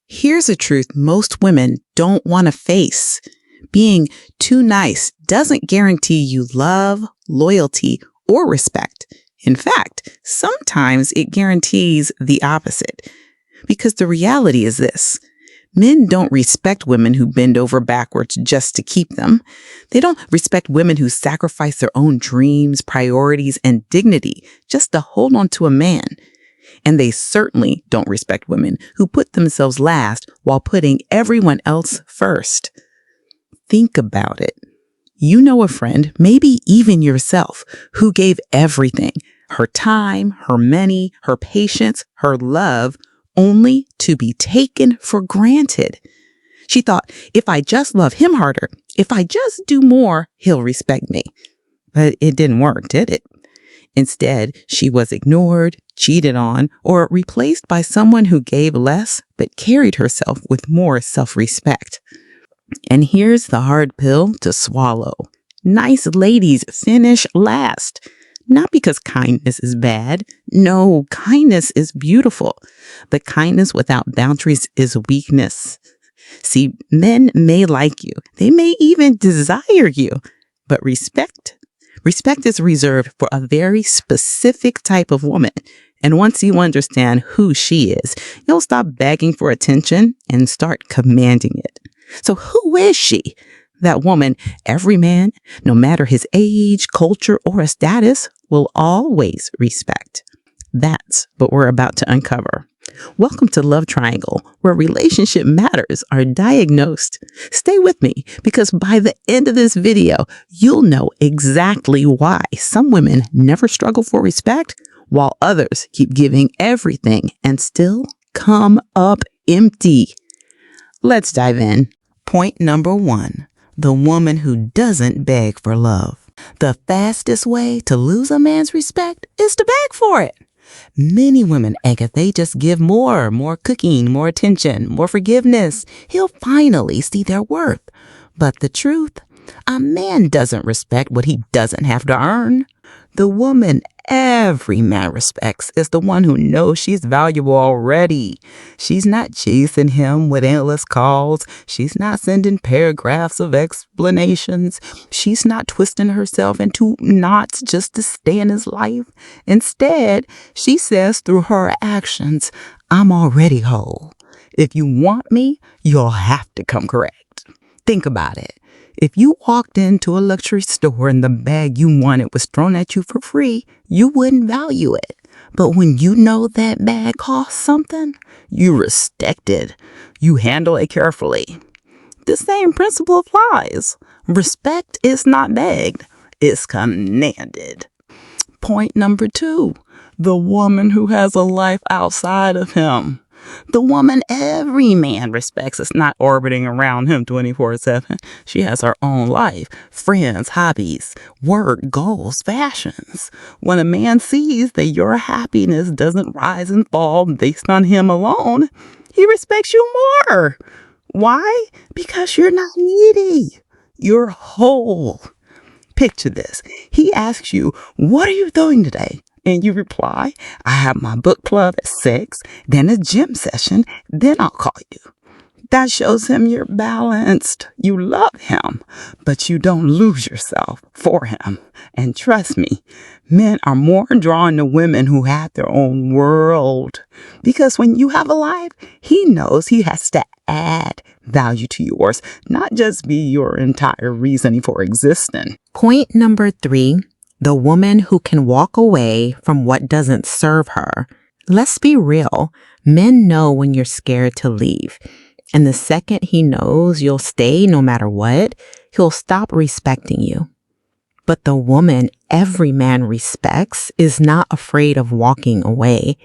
Here's a truth most women don't want to face. Being too nice doesn't guarantee you love, loyalty, or respect. In fact, sometimes it guarantees the opposite. Because the reality is this: men don't respect women who bend over backwards just to keep them. They don't respect women who sacrifice their own dreams, priorities, and dignity just to hold on to a man. And they certainly don't respect women who put themselves last while putting everyone else first. Think about it. You know a friend, maybe even yourself, who gave everything, her time, her money, her patience, her love, only to be taken for granted. She thought, if I just love him harder, if I just do more, he'll respect me. But it didn't work, did it? Instead, she was ignored, cheated on, or replaced by someone who gave less but carried herself with more self-respect. And here's the hard pill to swallow. Nice ladies finish last. Not because kindness is bad. No, kindness is beautiful. But kindness without boundaries is weakness. See, men may like you. They may even desire you. But respect is reserved for a very specific type of woman. And once you understand who she is, you'll stop begging for attention and start commanding it. So who is she? That woman every man, no matter his age, culture, or status, will always respect. That's what we're about to uncover. Welcome to Love Triangle, where relationship matters are diagnosed. Stay with me, because by the end of this video, you'll know exactly why some women never struggle for respect, while others keep giving everything and still come up empty. Let's dive in. Point number 1. The woman who doesn't beg for love. The fastest way to lose a man's respect is to beg for it. Many women act if they just give more cooking, more attention, more forgiveness, he'll finally see their worth. But the truth, a man doesn't respect what he doesn't have to earn. The woman every man respects is the one who knows she's valuable already. She's not chasing him with endless calls. She's not sending paragraphs of explanations. She's not twisting herself into knots just to stay in his life. Instead, she says through her actions, I'm already whole. If you want me, you'll have to come correct. Think about it. If you walked into a luxury store and the bag you wanted was thrown at you for free, you wouldn't value it. But when you know that bag costs something, you respect it. You handle it carefully. The same principle applies. Respect is not begged, it's commanded. Point number 2, the woman who has a life outside of him. The woman every man respects is not orbiting around him 24/7. She has her own life, friends, hobbies, work, goals, fashions. When a man sees that your happiness doesn't rise and fall based on him alone, he respects you more. Why? Because you're not needy. You're whole. Picture this. He asks you, what are you doing today? And you reply, I have my book club at 6, then a gym session, then I'll call you. That shows him you're balanced. You love him, but you don't lose yourself for him. And trust me, men are more drawn to women who have their own world. Because when you have a life, he knows he has to add value to yours, not just be your entire reason for existing. Point number 3. The woman who can walk away from what doesn't serve her. Let's be real. Men know when you're scared to leave. And the second he knows you'll stay no matter what, he'll stop respecting you. But the woman every man respects is not afraid of walking away.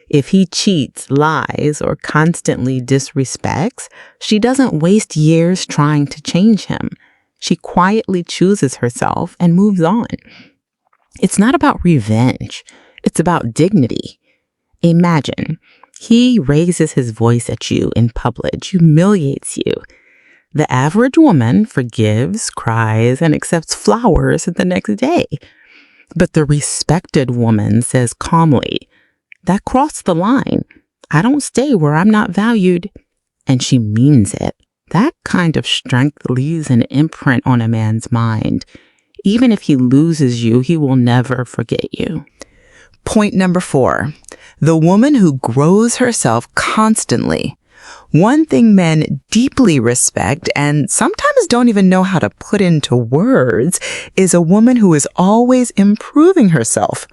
If he cheats, lies, or constantly disrespects, she doesn't waste years trying to change him. She quietly chooses herself and moves on. It's not about revenge. It's about dignity. Imagine, he raises his voice at you in public, humiliates you. The average woman forgives, cries, and accepts flowers the next day. But the respected woman says calmly, that crossed the line. I don't stay where I'm not valued. and she means it. That kind of strength leaves an imprint on a man's mind. Even if he loses you, he will never forget you. Point number 4, the woman who grows herself constantly. One thing men deeply respect and sometimes don't even know how to put into words is a woman who is always improving herself.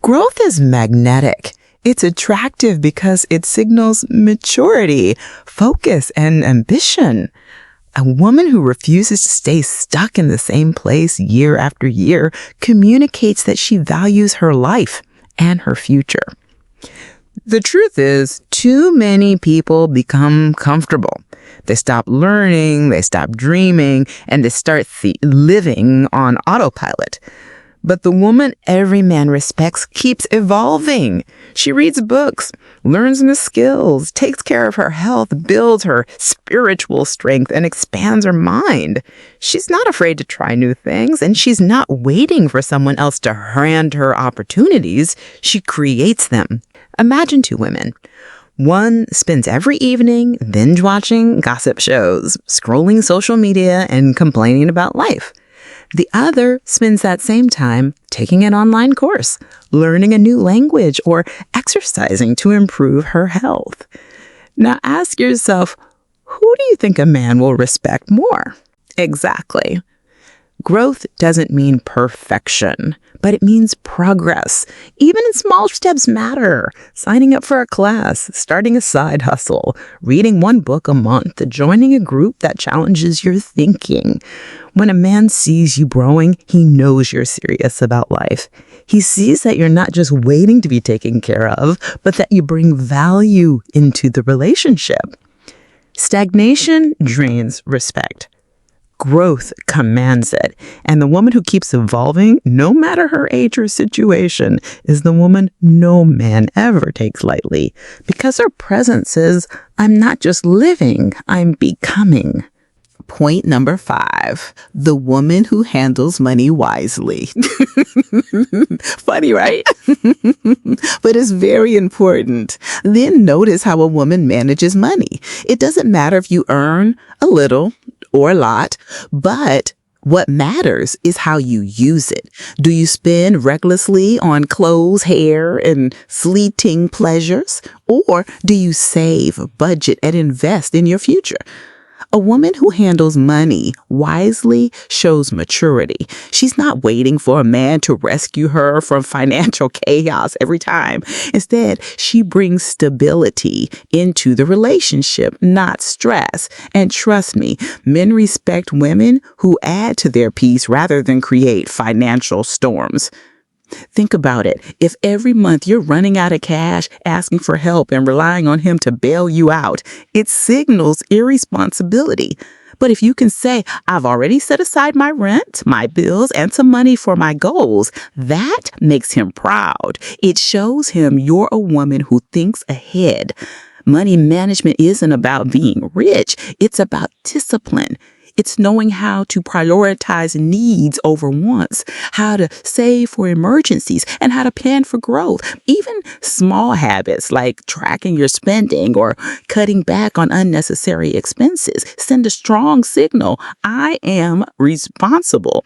Growth is magnetic. It's attractive because it signals maturity, focus, and ambition. A woman who refuses to stay stuck in the same place year after year communicates that she values her life and her future. The truth is, too many people become comfortable. They stop learning, they stop dreaming, and they start living on autopilot. But the woman every man respects keeps evolving. She reads books, learns new skills, takes care of her health, builds her spiritual strength, and expands her mind. She's not afraid to try new things, and she's not waiting for someone else to hand her opportunities. She creates them. Imagine 2 women. One spends every evening binge watching gossip shows, scrolling social media, and complaining about life. The other spends that same time taking an online course, learning a new language, or exercising to improve her health. Now ask yourself, who do you think a man will respect more? Exactly. Growth doesn't mean perfection, but it means progress. Even small steps matter. Signing up for a class, starting a side hustle, reading 1 book a month, joining a group that challenges your thinking. When a man sees you growing, he knows you're serious about life. He sees that you're not just waiting to be taken care of, but that you bring value into the relationship. Stagnation drains respect. Growth commands it. And the woman who keeps evolving, no matter her age or situation, is the woman no man ever takes lightly. Because her presence says, I'm not just living, I'm becoming. Point number 5, the woman who handles money wisely. Funny, right? But it's very important. Then notice how a woman manages money. It doesn't matter if you earn a little or a lot, but what matters is how you use it. Do you spend recklessly on clothes, hair, and fleeting pleasures? Or do you save, budget, and invest in your future? A woman who handles money wisely shows maturity. She's not waiting for a man to rescue her from financial chaos every time. Instead, she brings stability into the relationship, not stress. And trust me, men respect women who add to their peace rather than create financial storms. Think about it. If every month you're running out of cash, asking for help, and relying on him to bail you out, it signals irresponsibility. But if you can say, I've already set aside my rent, my bills, and some money for my goals, that makes him proud. It shows him you're a woman who thinks ahead. Money management isn't about being rich. It's about discipline. It's knowing how to prioritize needs over wants, how to save for emergencies, and how to plan for growth. Even small habits like tracking your spending or cutting back on unnecessary expenses send a strong signal. I am responsible.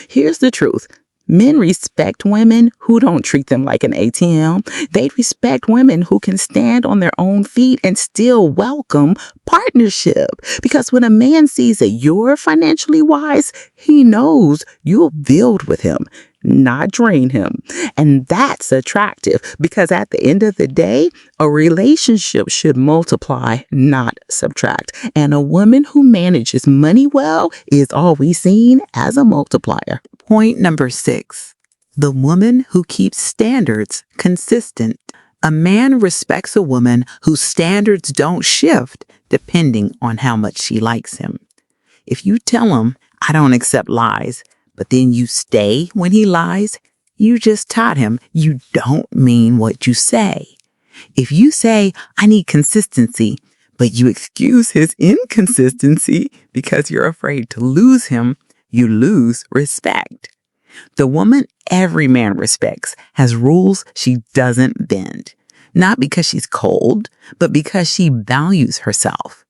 Here's the truth. Men respect women who don't treat them like an ATM. They respect women who can stand on their own feet and still welcome partnership. Because when a man sees that you're financially wise, he knows you'll build with him, not drain him. And that's attractive because at the end of the day, a relationship should multiply, not subtract. And a woman who manages money well is always seen as a multiplier. Point number 6, the woman who keeps standards consistent. A man respects a woman whose standards don't shift depending on how much she likes him. If you tell him, I don't accept lies, but then you stay when he lies, you just taught him you don't mean what you say. If you say, I need consistency, but you excuse his inconsistency because you're afraid to lose him, you lose respect. The woman every man respects has rules she doesn't bend, not because she's cold, but because she values herself.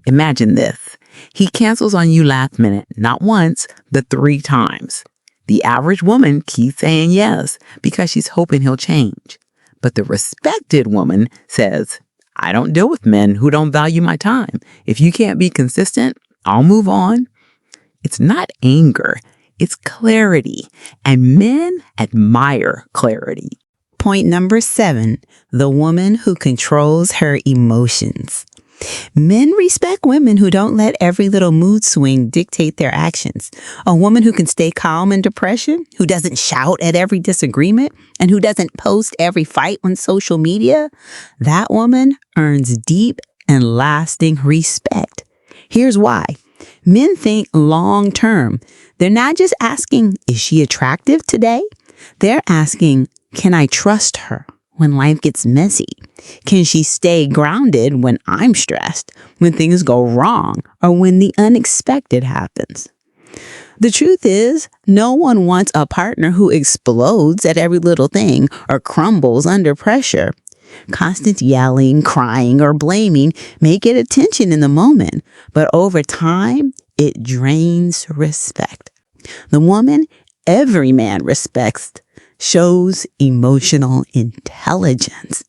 Imagine this. He cancels on you last minute, not once, but 3 times. The average woman keeps saying yes because she's hoping he'll change. But the respected woman says, I don't deal with men who don't value my time. If you can't be consistent, I'll move on. It's not anger, it's clarity. And men admire clarity. Point number 7, the woman who controls her emotions. Men respect women who don't let every little mood swing dictate their actions. A woman who can stay calm in depression, who doesn't shout at every disagreement, and who doesn't post every fight on social media, that woman earns deep and lasting respect. Here's why. Men think long term. They're not just asking, is she attractive today? They're asking, can I trust her when life gets messy? Can she stay grounded when I'm stressed, when things go wrong, or when the unexpected happens? The truth is, no one wants a partner who explodes at every little thing or crumbles under pressure. Constant yelling, crying, or blaming may get attention in the moment, but over time, it drains respect. The woman every man respects shows emotional intelligence.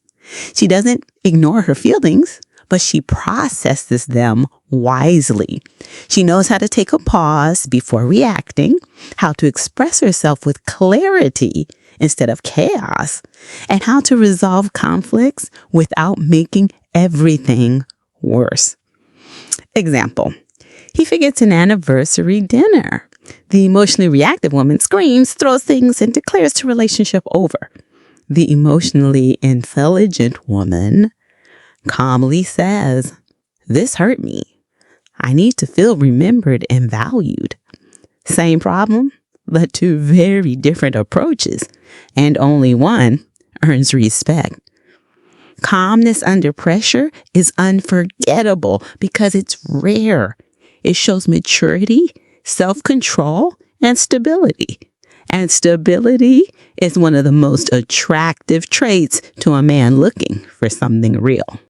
She doesn't ignore her feelings, but she processes them wisely. She knows how to take a pause before reacting, how to express herself with clarity instead of chaos, and how to resolve conflicts without making everything worse. Example, he forgets an anniversary dinner. The emotionally reactive woman screams, throws things, and declares the relationship over. The emotionally intelligent woman calmly says, this hurt me. I need to feel remembered and valued. Same problem, but 2 very different approaches, and only one earns respect. Calmness under pressure is unforgettable because it's rare. It shows maturity, self-control, and stability. And stability is one of the most attractive traits to a man looking for something real.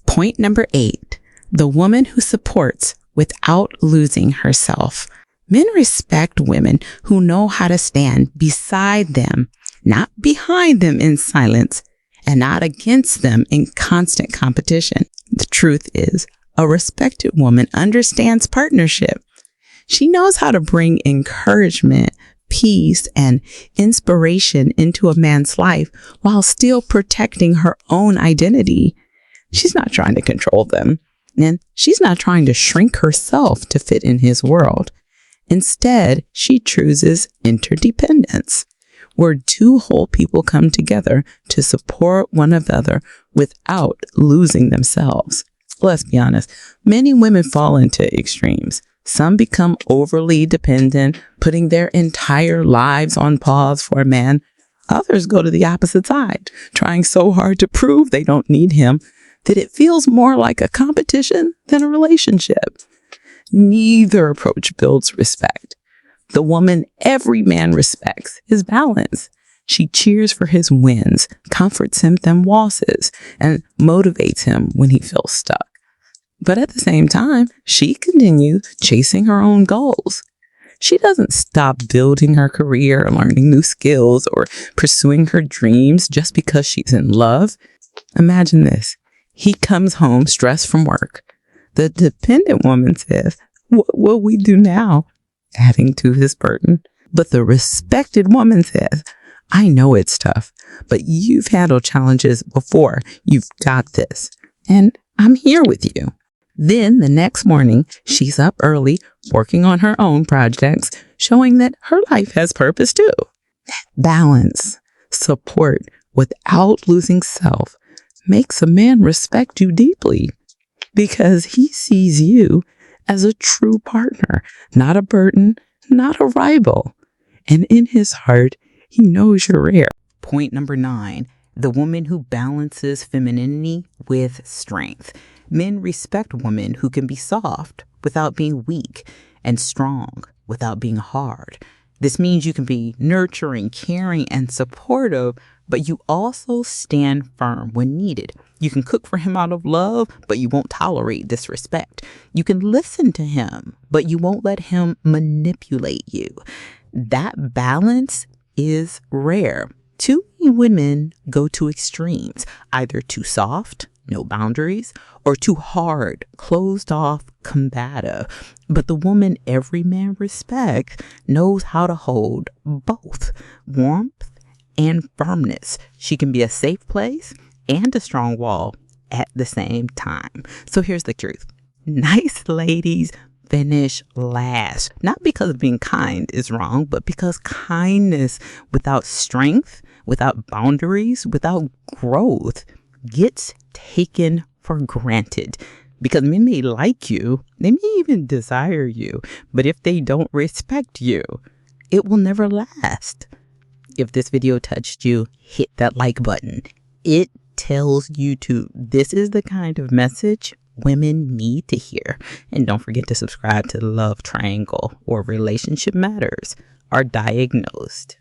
Point number 8, the woman who supports without losing herself. Men respect women who know how to stand beside them, not behind them in silence, and not against them in constant competition. The truth is, a respected woman understands partnership. She knows how to bring encouragement, peace, and inspiration into a man's life while still protecting her own identity. She's not trying to control them, and she's not trying to shrink herself to fit in his world. Instead, she chooses interdependence, where 2 whole people come together to support one another without losing themselves. Let's be honest, many women fall into extremes. Some become overly dependent, putting their entire lives on pause for a man. Others go to the opposite side, trying so hard to prove they don't need him that it feels more like a competition than a relationship. Neither approach builds respect. The woman every man respects is balance. She cheers for his wins, comforts him in losses, and motivates him when he feels stuck. But at the same time, she continues chasing her own goals. She doesn't stop building her career, learning new skills, or pursuing her dreams just because she's in love. Imagine this. He comes home stressed from work. The dependent woman says, what will we do now? Adding to his burden. But the respected woman says, I know it's tough, but you've handled challenges before. You've got this. And I'm here with you. Then the next morning, she's up early, working on her own projects, showing that her life has purpose too. Balance, support without losing self makes a man respect you deeply because he sees you as a true partner, not a burden, not a rival. And in his heart, he knows you're rare. Point number 9, the woman who balances femininity with strength. Men respect women who can be soft without being weak and strong without being hard. This means you can be nurturing, caring, and supportive but you also stand firm when needed. You can cook for him out of love, but you won't tolerate disrespect. You can listen to him, but you won't let him manipulate you. That balance is rare. Too many women go to extremes, either too soft, no boundaries, or too hard, closed off, combative. But the woman every man respects knows how to hold both warmth and firmness. She can be a safe place and a strong wall at the same time. So here's the truth. Nice ladies finish last, not because being kind is wrong, but because kindness without strength, without boundaries, without growth gets taken for granted. Because men may like you, they may even desire you, but if they don't respect you, it will never last. If this video touched you, hit that like button. It tells YouTube this is the kind of message women need to hear. And don't forget to subscribe to Love Triangle, where relationship matters are diagnosed.